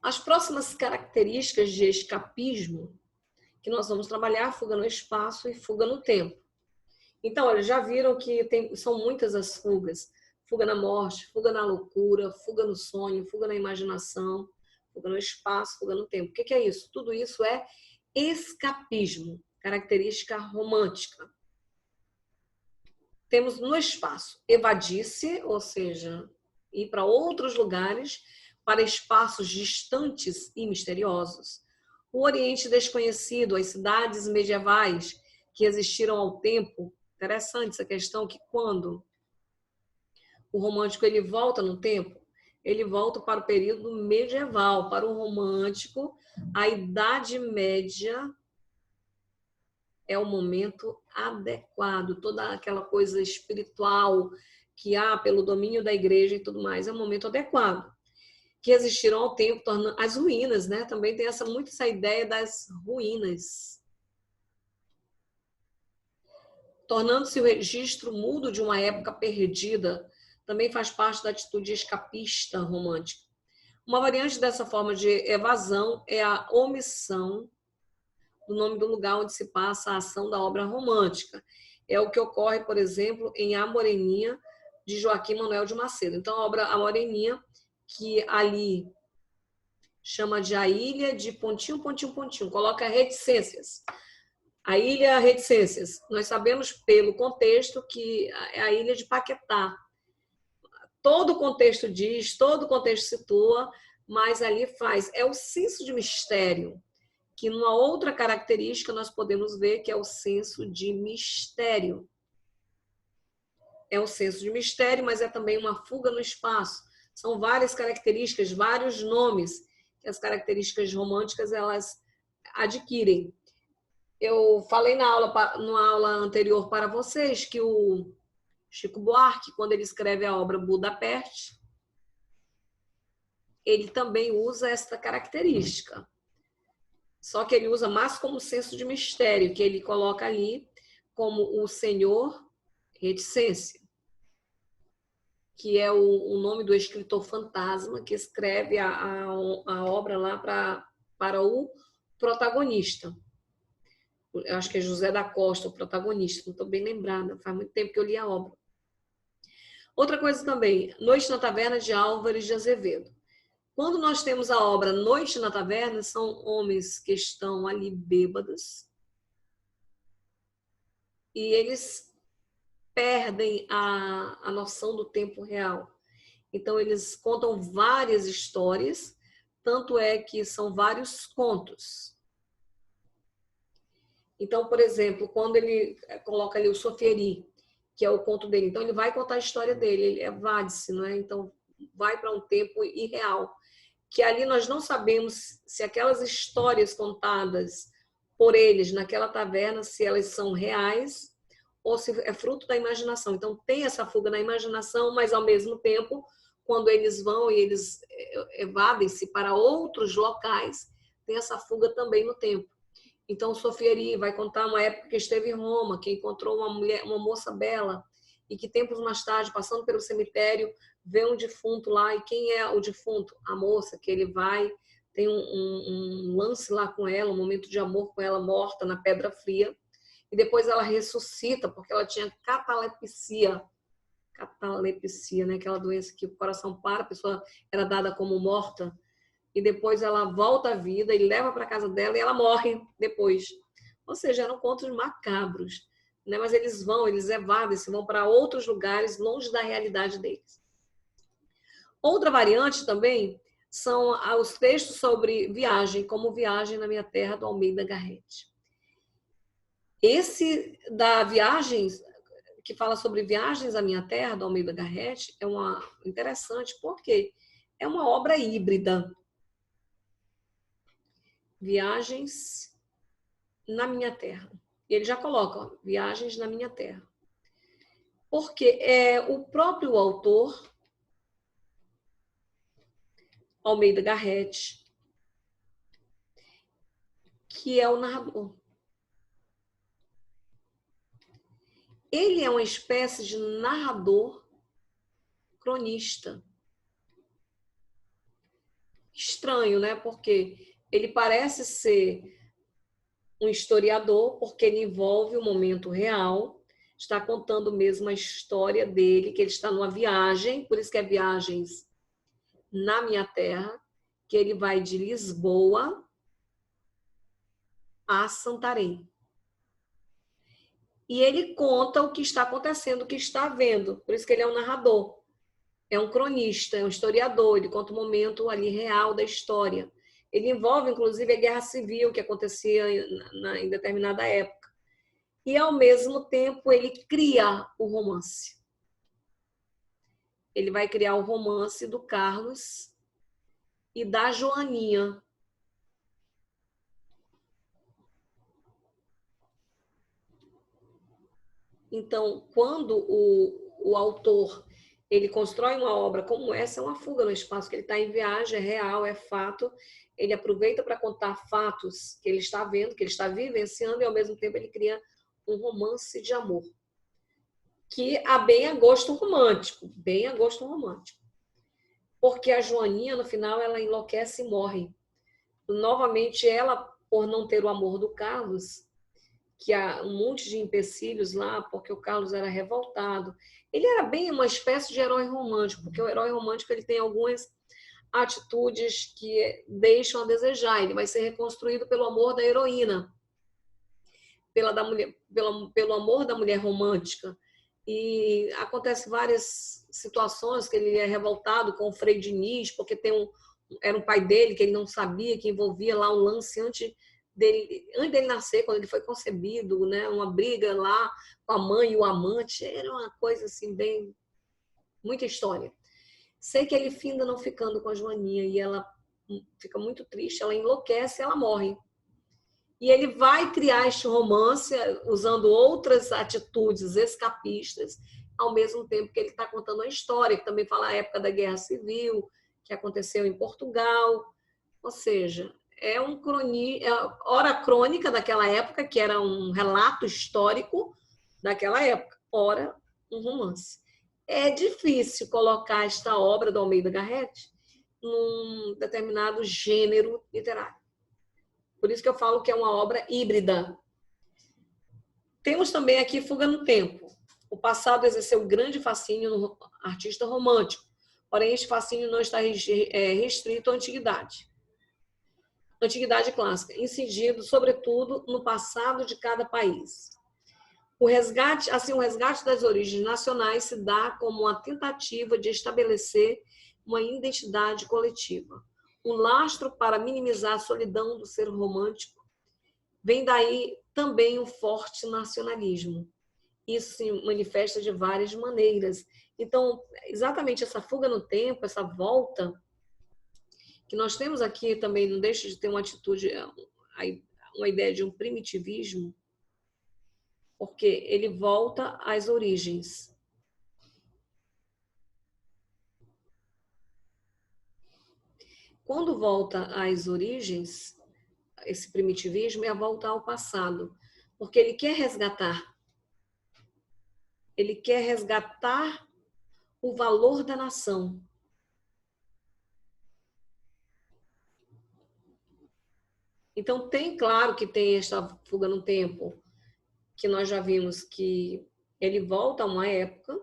As próximas características de escapismo que nós vamos trabalhar, fuga no espaço e fuga no tempo. Então, olha, já viram que são muitas as fugas. Fuga na morte, fuga na loucura, fuga no sonho, fuga na imaginação, fuga no espaço, fuga no tempo. O que é isso? Tudo isso é escapismo, característica romântica. Temos no espaço evadir-se, ou seja, ir para outros lugares, para espaços distantes e misteriosos. O Oriente desconhecido, as cidades medievais que existiram ao tempo. Interessante essa questão que quando o romântico ele volta no tempo, ele volta para o período medieval. Para o romântico, a Idade Média é o momento adequado. Toda aquela coisa espiritual que há pelo domínio da igreja e tudo mais, é o momento adequado. Que existiram ao tempo, tornando as ruínas, né? Também tem muito essa ideia das ruínas. Tornando-se o registro mudo de uma época perdida, também faz parte da atitude escapista romântica. Uma variante dessa forma de evasão é a omissão do nome do lugar onde se passa a ação da obra romântica. É o que ocorre, por exemplo, em A Moreninha, de Joaquim Manuel de Macedo. Então, a obra A Moreninha, que ali chama de a ilha de pontinho, pontinho, pontinho, coloca reticências. A ilha Reticências. Nós sabemos pelo contexto que é a ilha de Paquetá. Todo o contexto diz, todo o contexto situa, mas ali é o senso de mistério, que numa outra característica nós podemos ver que é o senso de mistério. É um senso de mistério, mas é também uma fuga no espaço. São várias características, vários nomes que as características românticas elas adquirem. Eu falei numa aula anterior para vocês que o Chico Buarque, quando ele escreve a obra Budapeste, ele também usa esta característica. Só que ele usa mais como senso de mistério, que ele coloca ali como o Senhor Reticência, que é o nome do escritor fantasma que escreve a obra lá para o protagonista. Eu acho que é José da Costa, o protagonista, não estou bem lembrada, faz muito tempo que eu li a obra. Outra coisa também, Noite na Taverna, de Álvares de Azevedo. Quando nós temos a obra Noite na Taverna, são homens que estão ali bêbados e eles perdem a noção do tempo real. Então, eles contam várias histórias, tanto é que são vários contos. Então, por exemplo, quando ele coloca ali o Sofieri, que é o conto dele, então ele vai contar a história dele, ele evade-se, não é? Então, vai para um tempo irreal, que ali nós não sabemos se aquelas histórias contadas por eles naquela taverna, se elas são reais ou se é fruto da imaginação. Então, tem essa fuga na imaginação, mas, ao mesmo tempo, quando eles vão e eles evadem-se para outros locais, tem essa fuga também no tempo. Então, o Sofieri vai contar uma época que esteve em Roma, que encontrou uma moça bela, e que tempos mais tarde, passando pelo cemitério, vê um defunto lá. E quem é o defunto? A moça, que ele vai, tem um lance lá com ela, um momento de amor com ela morta na Pedra Fria. E depois ela ressuscita, porque ela tinha catalepsia. Catalepsia, né? Aquela doença que o coração para, a pessoa era dada como morta. E depois ela volta à vida e leva para casa dela e ela morre depois. Ou seja, eram contos macabros, né? Mas eles evadem-se, vão para outros lugares longe da realidade deles. Outra variante também são os textos sobre viagem, como Viagem na Minha Terra, do Almeida Garrett. Esse da Viagens, que fala sobre Viagens à Minha Terra, do Almeida Garrett, é interessante, porque é uma obra híbrida. Viagens na Minha Terra. E ele já coloca, Viagens na Minha Terra. Porque é o próprio autor, Almeida Garrett, que é o narrador. Ele é uma espécie de narrador cronista. estranho, né? Porque ele parece ser um historiador, porque ele envolve o momento real, está contando mesmo a história dele, que ele está numa viagem, por isso que é Viagens na Minha Terra, que ele vai de Lisboa a Santarém. E ele conta o que está acontecendo, o que está vendo, por isso que ele é um narrador. É um cronista, é um historiador, ele conta o momento ali real da história. Ele envolve, inclusive, a guerra civil que acontecia em determinada época. E, ao mesmo tempo, ele cria o romance. Ele vai criar o romance do Carlos e da Joaninha. Então, quando o autor ele constrói uma obra como essa, é uma fuga no espaço, que ele está em viagem, é real, é fato. Ele aproveita para contar fatos que ele está vendo, que ele está vivenciando, e ao mesmo tempo ele cria um romance de amor. Que há bem a gosto romântico, bem a gosto romântico. Porque a Joaninha, no final, ela enlouquece e morre. Novamente, ela, por não ter o amor do Carlos, que há um monte de empecilhos lá, porque o Carlos era revoltado. Ele era bem uma espécie de herói romântico, porque o herói romântico ele tem algumas atitudes que deixam a desejar. Ele vai ser reconstruído pelo amor da heroína, pelo amor da mulher romântica. E acontece várias situações que ele é revoltado com o Frei Diniz, porque era um pai dele que ele não sabia, que envolvia lá um lance antes dele nascer, quando ele foi concebido, né? Uma briga lá com a mãe e o amante, era uma coisa assim, bem... muita história. Sei que ele finda não ficando com a Joaninha e ela fica muito triste, ela enlouquece, ela morre. E ele vai criar este romance usando outras atitudes escapistas, ao mesmo tempo que ele está contando a história, que também fala a época da Guerra Civil, que aconteceu em Portugal. Ou seja, é hora crônica daquela época, que era um relato histórico daquela época, ora um romance. É difícil colocar esta obra do Almeida Garrett num determinado gênero literário. Por isso que eu falo que é uma obra híbrida. Temos também aqui Fuga no Tempo. O passado exerceu grande fascínio no artista romântico, porém este fascínio não está restrito à antiguidade clássica, incidindo, sobretudo, no passado de cada país. O resgate das origens nacionais se dá como uma tentativa de estabelecer uma identidade coletiva. Um lastro para minimizar a solidão do ser romântico. Vem daí também um forte nacionalismo. Isso se manifesta de várias maneiras. Então, exatamente essa fuga no tempo, essa volta, que nós temos aqui também, não deixa de ter uma atitude, uma ideia de um primitivismo, porque ele volta às origens. Quando volta às origens, esse primitivismo é a volta ao passado, porque ele quer resgatar. Ele quer resgatar o valor da nação. Então, claro que tem esta fuga no tempo, que nós já vimos que ele volta a uma época,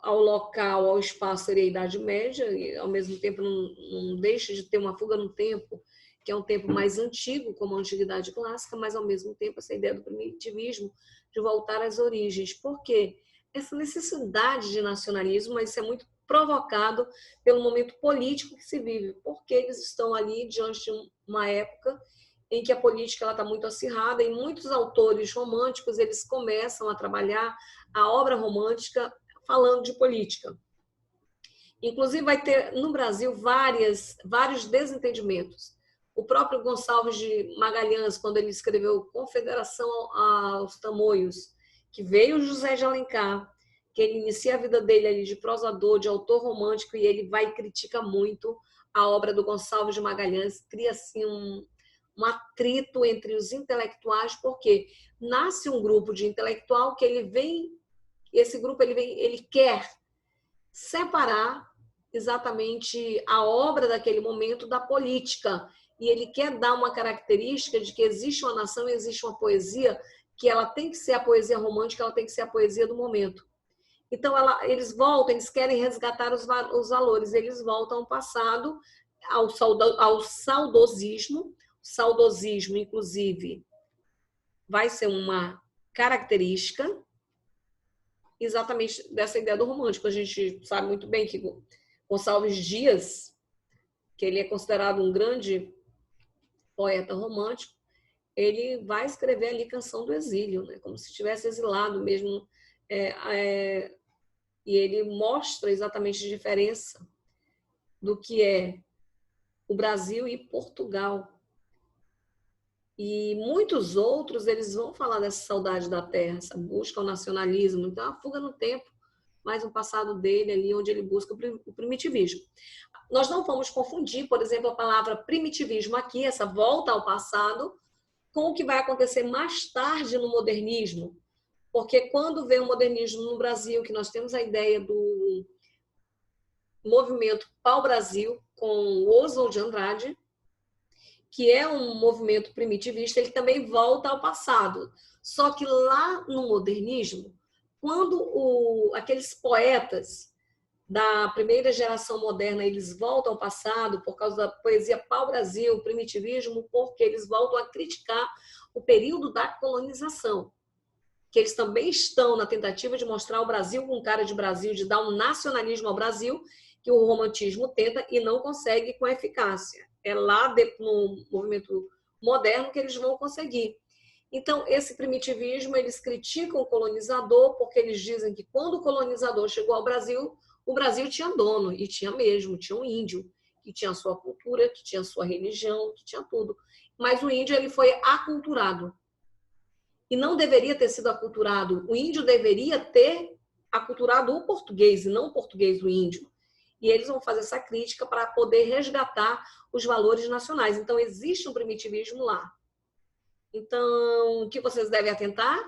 ao local, ao espaço seria a Idade Média, e ao mesmo tempo não deixa de ter uma fuga no tempo, que é um tempo mais antigo, como a Antiguidade Clássica, mas ao mesmo tempo essa ideia do primitivismo, de voltar às origens. Por quê? Essa necessidade de nacionalismo, mas isso é muito provocado pelo momento político que se vive, porque eles estão ali diante de uma época em que a política está muito acirrada, e muitos autores românticos eles começam a trabalhar a obra romântica falando de política. Inclusive, vai ter no Brasil vários desentendimentos. O próprio Gonçalves de Magalhães, quando ele escreveu Confederação aos Tamoios, que veio José de Alencar, que ele inicia a vida dele ali de prosador, de autor romântico, e ele vai e critica muito a obra do Gonçalves de Magalhães, cria assim um atrito entre os intelectuais, porque nasce um grupo de intelectual que ele vem, esse grupo ele quer separar exatamente a obra daquele momento da política. E ele quer dar uma característica de que existe uma nação, existe uma poesia, que ela tem que ser a poesia romântica, ela tem que ser a poesia do momento. Então, eles voltam, eles querem resgatar os valores, eles voltam ao passado, ao saudosismo. O saudosismo, inclusive, vai ser uma característica exatamente dessa ideia do romântico. A gente sabe muito bem que Gonçalves Dias, que ele é considerado um grande poeta romântico, ele vai escrever ali Canção do Exílio, né? Como se estivesse exilado mesmo. E ele mostra exatamente a diferença do que é o Brasil e Portugal. E muitos outros, eles vão falar dessa saudade da terra, essa busca ao nacionalismo. Então, a fuga no tempo, mais um passado dele ali, onde ele busca o primitivismo. Nós não vamos confundir, por exemplo, a palavra primitivismo aqui, essa volta ao passado, com o que vai acontecer mais tarde no modernismo. Porque quando vem o modernismo no Brasil, que nós temos a ideia do movimento Pau-Brasil, com Oswald de Andrade, que é um movimento primitivista, ele também volta ao passado. Só que lá no modernismo, quando aqueles poetas da primeira geração moderna, eles voltam ao passado por causa da poesia pau-brasil, primitivismo, porque eles voltam a criticar o período da colonização, que eles também estão na tentativa de mostrar o Brasil com cara de Brasil, de dar um nacionalismo ao Brasil, que o romantismo tenta e não consegue com eficácia. É lá no movimento moderno que eles vão conseguir. Então, esse primitivismo, eles criticam o colonizador porque eles dizem que quando o colonizador chegou ao Brasil, o Brasil tinha dono, e tinha mesmo, tinha um índio, que tinha a sua cultura, que tinha a sua religião, que tinha tudo. Mas o índio ele foi aculturado. E não deveria ter sido aculturado. O índio deveria ter aculturado o português, e não o português o índio. E eles vão fazer essa crítica para poder resgatar os valores nacionais. Então, existe um primitivismo lá. Então, o que vocês devem atentar?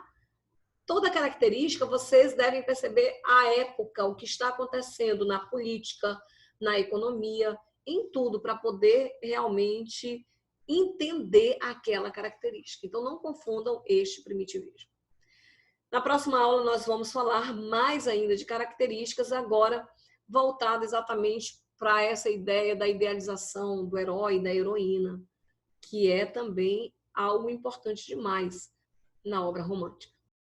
Toda característica, vocês devem perceber a época, o que está acontecendo na política, na economia, em tudo, para poder realmente entender aquela característica. Então, não confundam este primitivismo. Na próxima aula, nós vamos falar mais ainda de características, agora voltado exatamente para essa ideia da idealização do herói e da heroína, que é também algo importante demais na obra romântica.